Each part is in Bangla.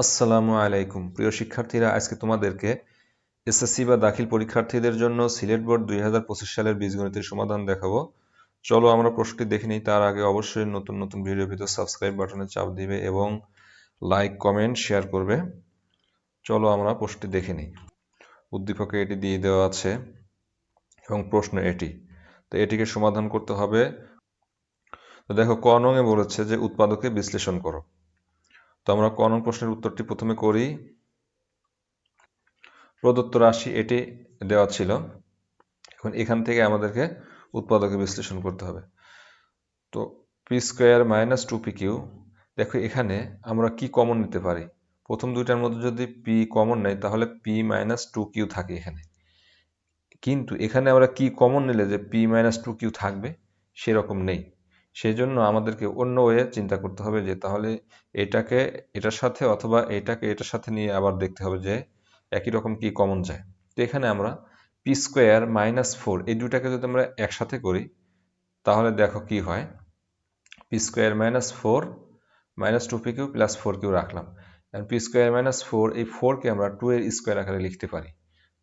আসসালামু আলাইকুম প্রিয় শিক্ষার্থীরা, আজকে তোমাদেরকে এসএসসি বা দাখিল পরীক্ষার্থীদের জন্য সিলেট বোর্ড 2025 সালের বীজগণিতের সমাধান দেখাবো। চলো আমরা প্রশ্নটি দেখে নিই। তার আগে অবশ্যই নতুন নতুন ভিডিও পেতে সাবস্ক্রাইব বাটনে চাপ দিবে এবং লাইক কমেন্ট শেয়ার করবে। চলো আমরা প্রশ্নটি দেখে নিই। উদ্দীপকে এটি দিয়ে দেওয়া আছে এবং প্রশ্ন এটি, তো এটিকে সমাধান করতে হবে। তো দেখো, ক নংয়ে বলেছে যে উৎপাদকে বিশ্লেষণ করো। তো আমরা ক নং প্রশ্নের উত্তরটি প্রথমে করি। প্রদত্ত রাশি এটি দেওয়া ছিল, এখন এখান থেকে আমাদেরকে উৎপাদকে বিশ্লেষণ করতে হবে। তো পি স্কোয়ার মাইনাস 2pq, দেখো এখানে আমরা কি কমন নিতে পারি। প্রথম দুইটার মধ্যে যদি পি কমন নেই তাহলে পি মাইনাস 2q থাকে এখানে, কিন্তু এখানে আমরা কি কমন নিলে যে পি মাইনাস 2q থাকবে সেরকম নেই। সেই জন্য আমাদেরকে অন্য ওয়ে চিন্তা করতে হবে, যে তাহলে এটাকে এটার সাথে অথবা এটাকে এটার সাথে নিয়ে আবার দেখতে হবে যে একই রকম কি কমন যায়। তো এখানে আমরা পি স্কোয়ার মাইনাস 4 এই দুটাকে যদি আমরা একসাথে করি তাহলে দেখো কি হয়। P square minus 4 minus 2pq plus 4q রাখলাম, এবং পি স্কোয়ার মাইনাস 4 এই 4কে আমরা 2 এর স্কোয়ার আকারে লিখতে পারি।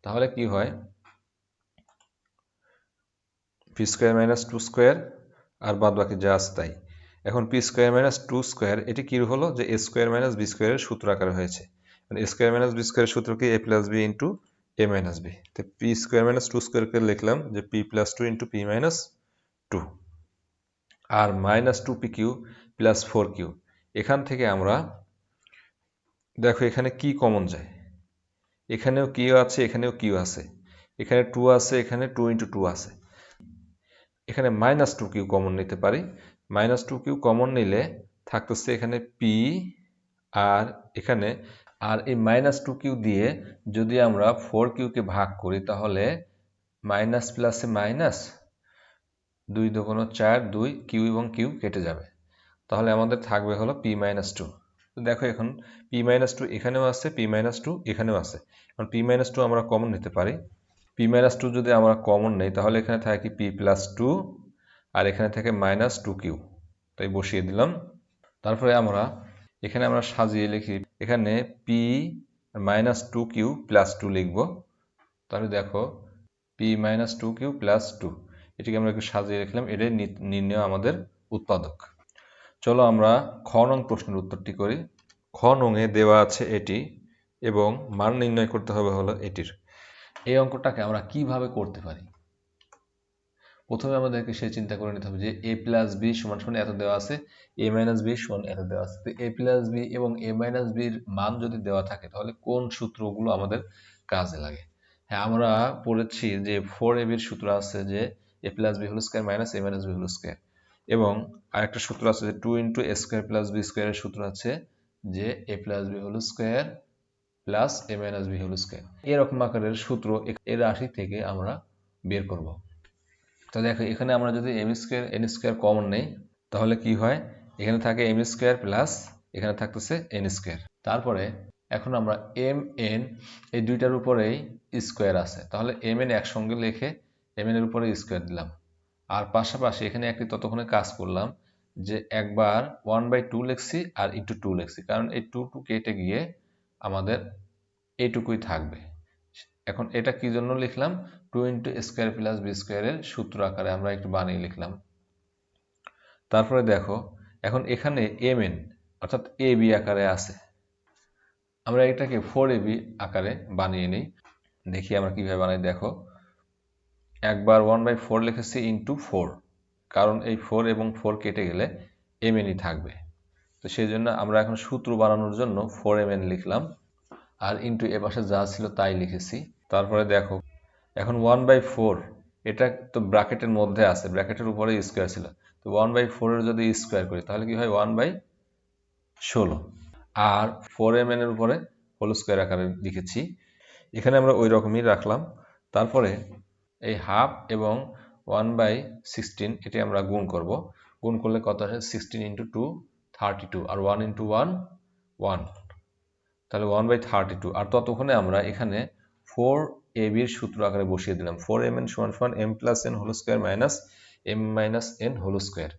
তাহলে কি হয়, পি স্কোয়ার মাইনাস 2 স্কোয়ার আর বাদ বাকি যা আছে তাই। এখন পি স্কোয়ার মাইনাস 2 স্কোয়ার এটি কি হলো, যে এ স্কোয়ার মাইনাস বি স্কোয়ারের সূত্র আকারে হয়েছে। এ স্কোয়ার মাইনাস বি স্কোয়ারের সূত্র কি, এ প্লাস বি ইন্টু এ মাইনাস বি। তো পি স্কোয়ার মাইনাস 2 স্কোয়ারকে লিখলাম যে P plus 2 into P minus 2, আর মাইনাস 2pq প্লাস 4q। এখান থেকে আমরা দেখো এখানে কি কমন যায়, এখানেও কিউ আছে এখানেও কিউ আছে, এখানে 2 আছে এখানে 2 ইন্টু 2 আছে, এখানে মাইনাস 2q কমন নিতে পারি। মাইনাস 2q কমন নিলে থাকতেছে এখানে পি, আর এখানে আর এই মাইনাস 2q দিয়ে যদি আমরা 4qকে ভাগ করি তাহলে মাইনাস প্লাসে মাইনাস, 2 দুগুণ 4, 2 কিউ এবং কিউ কেটে যাবে। তাহলে আমাদের থাকবে হলো পি মাইনাস 2। তো দেখো এখন পি মাইনাস 2 এখানেও আছে, পি মাইনাস 2 এখানেও আছে। এখন পি মাইনাস 2 আমরা কমন নিতে পারি। পি মাইনাস 2 যদি আমরা কমন নেই তাহলে এখানে থাকে কি পি প্লাস 2, আর এখানে থাকে মাইনাস 2q, তাই বসিয়ে দিলাম। তারপরে এখানে আমরা সাজিয়ে লিখি, এখানে পি মাইনাস 2q প্লাস 2 লিখব। তাহলে দেখো পি মাইনাস 2q প্লাস 2, এটিকে আমরা একটু সাজিয়ে লিখলাম। এটাই নির্ণয় আমাদের উৎপাদক। চলো আমরা খ নং প্রশ্নের উত্তরটি করি। খ নংয়ে দেওয়া আছে এটি এবং মান নির্ণয় করতে হবে হলো এটির। এই অঙ্কটাকে আমরা কিভাবে করতে পারি, প্রথমে আমাদেরকে সে চিন্তা করে নিতে হবে যে এ প্লাস বি সমান সমান এত দেওয়া আছে, এ মাইনাস বি সমান এত দেওয়া আছে। তো এ প্লাস বি এবং এ মাইনাস বির মান যদি দেওয়া থাকে তাহলে কোন সূত্রগুলো আমাদের কাজে লাগে। হ্যাঁ, আমরা পড়েছি যে 4ab এর সূত্র আছে যে A plus B whole square minus A minus B whole square, এবং আরেকটা সূত্র আছে যে 2 into A square plus B স্কোয়ারের সূত্র আছে যে A plus B whole square plus A minus B whole square. এরকম আকারের সূত্র এর রাশি থেকে আমরা বের করব। তো দেখো এখানে আমরা যদি M square N square common নেই তাহলে কি হয়, এখানে থাকে এম স্কোয়ার প্লাস এখানে থাকতেছে এন স্কোয়ার। তারপরে এখন আমরা এম এন এই দুইটার উপরেই স্কোয়ার আছে, তাহলে এম এন একসঙ্গে লিখে এম এন এর উপরে স্কোয়ার দিলাম। আর পাশাপাশি এখানে একটি ততক্ষণে কাজ করলাম যে একবার 1/2 লিখছি আর ইন্টু 2 লিখছি, কারণ এই 2 কেটে গিয়ে আমাদের এইটুকুই থাকবে। এখন এটা কি জন্য লিখলাম, 2 ইন্টু স্কোয়ার প্লাস বি স্কোয়ারের সূত্র আকারে আমরা একটু বানিয়ে লিখলাম। তারপরে দেখো এখন এখানে এম এন অর্থাৎ এ বি আকারে আছে, আমরা এটাকে 4ab আকারে বানিয়ে নিই। দেখি আমরা কিভাবে বানাই। দেখো একবার 1/4 লিখেছি ইন্টু 4, কারণ এই 4 এবং 4 কেটে গেলে এম এনই থাকবে। তো সেই জন্য আমরা এখন সূত্র বানানোর জন্য 4mn লিখলাম, আর ইন্টু এ পাশে যা ছিল তাই লিখেছি। তারপরে দেখো এখন 1/4 এটা তো ব্র্যাকেটের মধ্যে আছে, ব্র্যাকেটের উপরে স্কোয়ার ছিল, তো 1/4 এর যদি স্কোয়ার করি তাহলে কি হয় 1/16, আর 4mn এর উপরে হোল স্কোয়ার আকারে লিখেছি। এখানে আমরা ওই রকমই রাখলাম। তারপরে এই হাফ এবং 1/16 এটি আমরা গুণ করব। গুণ করলে কত আসে, 16 ইন্টু 2 32, আর 1 ইন্টু 1 1, তাহলে 1/32। আর ততক্ষণে আমরা এখানে 4ab এর সূত্র আকারে বসিয়ে দিলাম। 4mn সমান সমান m plus n whole square minus m minus n whole square,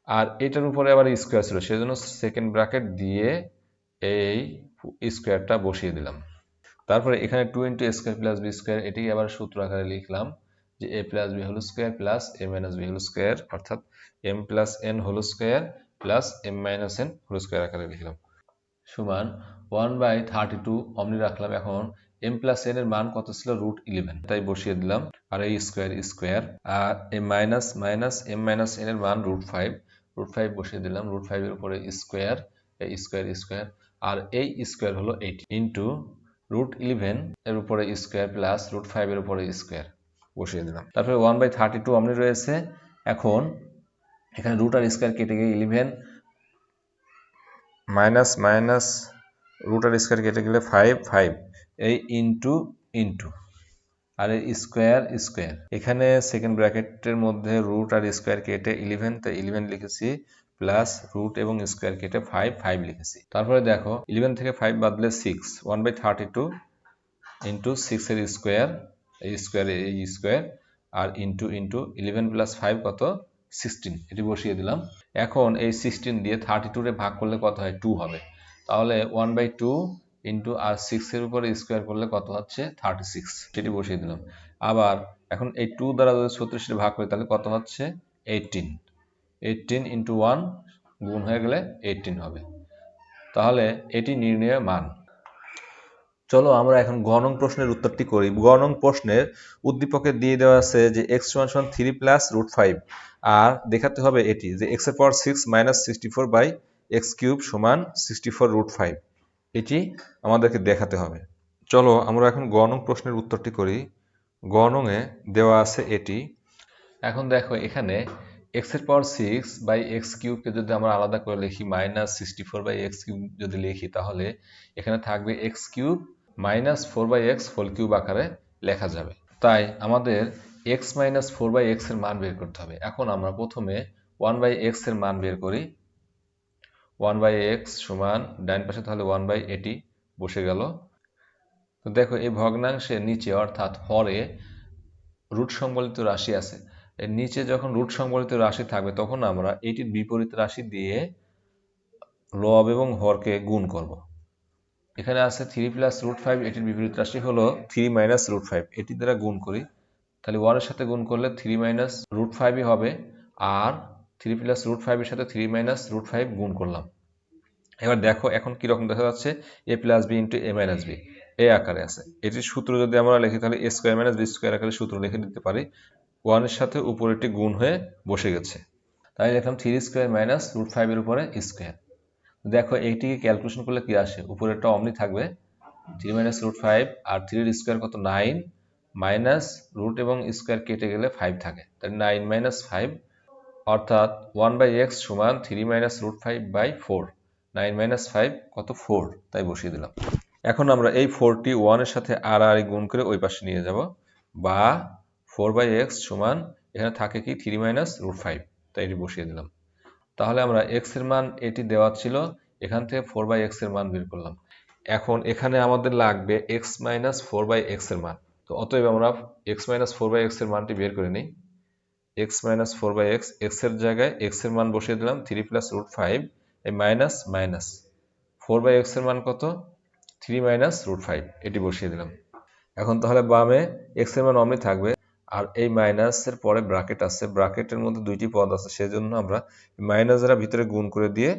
আর এটার উপরে আবার স্কোয়ার ছিল সেজন্য সেকেন্ড ব্র্যাকেট দিয়ে এই স্কোয়ারটা বসিয়ে দিলাম। তারপরে এখানে 2 × a square plus B square, এটি আবার সূত্র আকারে লিখলাম যে a plus B whole square plus a minus B whole square, অর্থাৎ m plus n whole square plus m minus n whole square আকারে লিখলাম, সমান 1/32 অমনি রাখলাম। এখন m প্লাস n এর মান কত ছিল? √11, তাই বসিয়ে দিলাম। আর এই স্কোয়ার স্কোয়ার, আর এই minus minus m minus n এর মান √5, √5 বসিয়ে দিলাম। √5 এর উপরে স্কোয়ার, এই স্কোয়ার স্কোয়ার, আর এই স্কোয়ার হলো 80 ইন্টু √11 এর উপরে স্কোয়ার প্লাস √5 এর উপরে স্কোয়ার বসিয়ে দিলাম। তারপরে 1/32 অমনি রয়েছে। এখন এখানে রুট আর স্কোয়ার কেটে গিয়ে 11 মাইনাস মাইনাস রুট আর স্কোয়ার কেটে গেলে 5 এই ইন্টু ইন্টু আর এই স্কোয়ার স্কোয়ার, এখানে সেকেন্ড ব্র্যাকেটের মধ্যে রুট আর স্কোয়ার কেটে 11, তাই 11 লিখেছি, প্লাস রুট এবং স্কোয়ার কেটে 5 লিখেছি। তারপরে দেখো 11 থেকে 5 বাদলে 6, 1/32 ইন্টু 6 এর স্কোয়ার, এই স্কোয়ার আর ইন্টু ইন্টু 11 প্লাস 5 কত? 16, এটি বসিয়ে দিলাম। এখন এই 16 দিয়ে 32 রে ভাগ করলে কত হয়? 2 হবে। তাহলে 1/2 ইন্টু আর 6 এর উপরে স্কোয়ার করলে কত হচ্ছে? 36, সেটি বসিয়ে দিলাম। আবার এখন এই 2 দ্বারা যদি 36 ভাগ করি তাহলে কত হচ্ছে? 18 ইন্টু 1 গুণ হয়ে গেলে 18 হবে। তাহলে এটি নির্ণয় মান। চলো আমরা এখন গ নং প্রশ্নের উত্তরটি করি। গ নং প্রশ্নের উদ্দীপকে দিয়ে দেওয়া আছে যে x = 3 প্লাস √5, আর দেখাতে হবে এটি যে x এর পাওয়ার 6 মাইনাস 64 বাই x কিউব সমান 64 √5, এটি আমাদেরকে দেখাতে হবে। চলো আমরা এখন গ নং প্রশ্নের উত্তরটি করি। গ নং এ দেওয়া আছে এটি। এখন দেখো এখানে x এর পাওয়ার 6 বাই x কিউবকে যদি আমরা আলাদা করে লিখি মাইনাস 64 বাই x কিউব যদি লিখি, তাহলে এখানে থাকবে x cube minus 4/x whole cube আকারে লেখা যাবে। তাই আমাদের x মাইনাস 4/x এর মান বের করতে হবে। এখন আমরা প্রথমে 1/x এর মান বের করি। 1/x সমান ডান পাশে তাহলে 1/80 বসে গেল। তো দেখো এই ভগ্নাংশের নিচে অর্থাৎ হরে রুট সংবলিত রাশি আছে, এর নিচে যখন রুট সংবলিত রাশি থাকবে তখন আমরা এটির বিপরীত রাশি দিয়ে লব এবং হরকে গুণ করব। এখানে আছে 3 প্লাস √5, এটির বিপরীত রাশি হলো 3 মাইনাস √5, এটি দ্বারা গুণ করি, তাহলে 1 এর সাথে গুণ করলে 3 মাইনাস √5ই হবে, আর 3 প্লাস √5 এর সাথে 3 মাইনাস √5 গুণ করলাম। এবার দেখো এখন কি রকম দেখা যাচ্ছে? a plus B into a minus B এই আকারে আছে। এটির সূত্র যদি আমরা লিখি তাহলে a square minus B square আকারে সূত্র লিখে দিতে পারি। 1 এর সাথে উপরেটি গুণ হয়ে বসে গেছে, তাই লিখলাম 3 স্কোয়ার মাইনাস √5 এর উপরে স্কোয়ার। দেখো এইটিকে ক্যালকুলেশন করলে কি আসে? উপরেরটা অমনি থাকবে, 3 মাইনাস √5 আর 3 এর স্কোয়ার কত? 9, মাইনাস রুট এবং স্কোয়ার কেটে গেলে 5 থাকে, তাই 9 মাইনাস 5, অর্থাৎ 1/x সমান 3 মাইনাস √5 বাই 4, 9 মাইনাস 5 কত? 4, তাই বসিয়ে দিলাম। এখন আমরা এই 4টি 1 এর সাথে আর গুণ করে ওই পাশে নিয়ে যাব, বা 4/x সমান এখানে থাকে কি? 3 মাইনাস √5, তাই এটি বসিয়ে দিলাম। তাহলে আমরা x এর মান এটি দেওয়া ছিল, এখান থেকে 4/x এর মান বের করলাম। এখন এখানে আমাদের লাগবে x মাইনাস 4/x এর মান, তো অতএব আমরা x মাইনাস 4/x এর মানটি বের করে নিই। x মাইনাস 4/x, x এর জায়গায় x এর মান বসিয়ে দিলাম 3 প্লাস √5, এই মাইনাস মাইনাস 4/x এর মান কত? 3 মাইনাস √5, এটি বসিয়ে দিলাম। এখন তাহলে বামে x এর মান অমনি থাকবে, আর এই মাইনাসের পরে ব্র্যাকেট আছে, ব্র্যাকেটের মধ্যে দুইটি পদ আছে, সেজন্য আমরা মাইনাস দ্বারা ভিতরে গুণ করে দিয়ে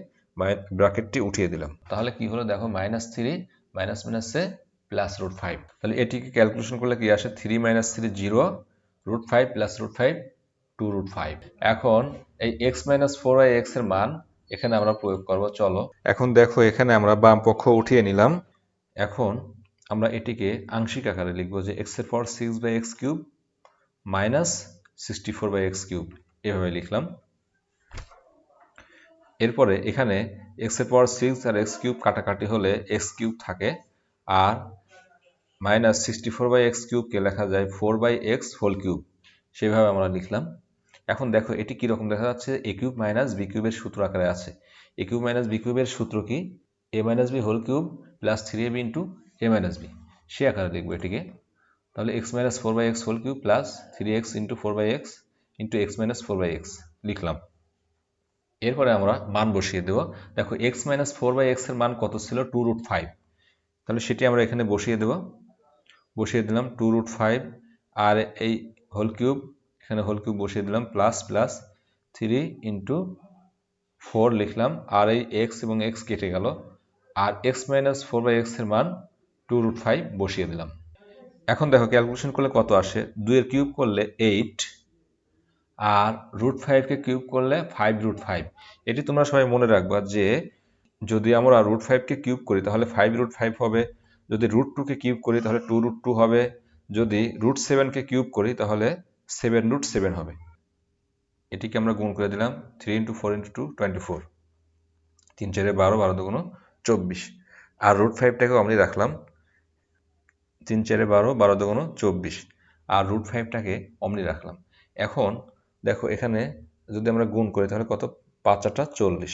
ব্র্যাকেটটি উঠিয়ে দিলাম। তাহলে কি হলো দেখো, -3 মাইনাস মাইনাসে প্লাস √5, তাহলে এটিকে ক্যালকুলেশন করলে কি আসে? 3 মাইনাস 3 0, √5 প্লাস √5 2√5। এখন এই x মাইনাস 4/x এর মান এখানে আমরা প্রয়োগ করব। চলো এখন দেখো এখানে আমরা বাম পক্ষ উঠিয়ে নিলাম। এখন আমরা এটিকে আংশিক আকারে লিখব যে x এর পাওয়ার 6/x cube minus 64/x cube, এভাবে লিখলাম। এরপরে এখানে x এর পাওয়ার 6 আর x কিউব কাটাকাটি হলে x কিউব থাকে, আর মাইনাস 64/x কিউবকে লেখা যায় 4/x হোল কিউব, সেভাবে আমরা লিখলাম। এখন দেখো এটি কি রকম দেখা যাচ্ছে? a কিউব মাইনাস b কিউবের সূত্র আকারে আছে। a কিউব মাইনাস b কিউবের সূত্র কি? a minus b whole cube plus 3ab into a minus b, সে আকারে লিখবো এটিকে। তাহলে x minus 4/x whole cube plus 3x into 4/x into x minus 4/x লিখলাম। এরপরে আমরা মান বসিয়ে দেব। দেখো x মাইনাস 4/x এর মান কত ছিল? 2√5। তাহলে সেটি আমরা এখানে বসিয়ে দেব। বসিয়ে দিলাম 2√5, আর এই হোল কিউব, এখানে হোল কিউব বসিয়ে দিলাম, প্লাস প্লাস 3 ইন্টু 4 লিখলাম, আর এই x এবং x কেটে গেল, আর x মাইনাস 4/x এর মান 2√5 বসিয়ে দিলাম। এখন দেখো ক্যালকুলেশন করলে কত আসে। 2 এর কিউব করলে 8, আর √5 কিউব করলে 5√5। এটি তোমরা সবাই মনে রাখবা যে যদি আমরা √5 কিউব করি তাহলে 5√5 হবে, যদি √2 কিউব করি তাহলে 2√2 হবে, যদি √7 কিউব করি তাহলে 7√7 হবে। এটিকে আমরা গুণ করে দিলাম। 3 × 4 × 2 24, 3 4 12, 12 2 24, আর √5টাকেও আমি রাখলাম। 3 4 12, 12 2 24, আর √5টাকে অমনি রাখলাম। এখন দেখো এখানে যদি আমরা গুণ করি তাহলে কত? 5 8 40,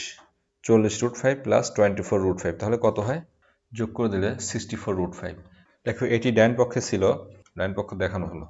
40√5 প্লাস 24√5, তাহলে কত হয়? যোগ করে দিলে 64√5। দেখো এটি ডান পক্ষে ছিল, ডান পক্ষ দেখানো হলো।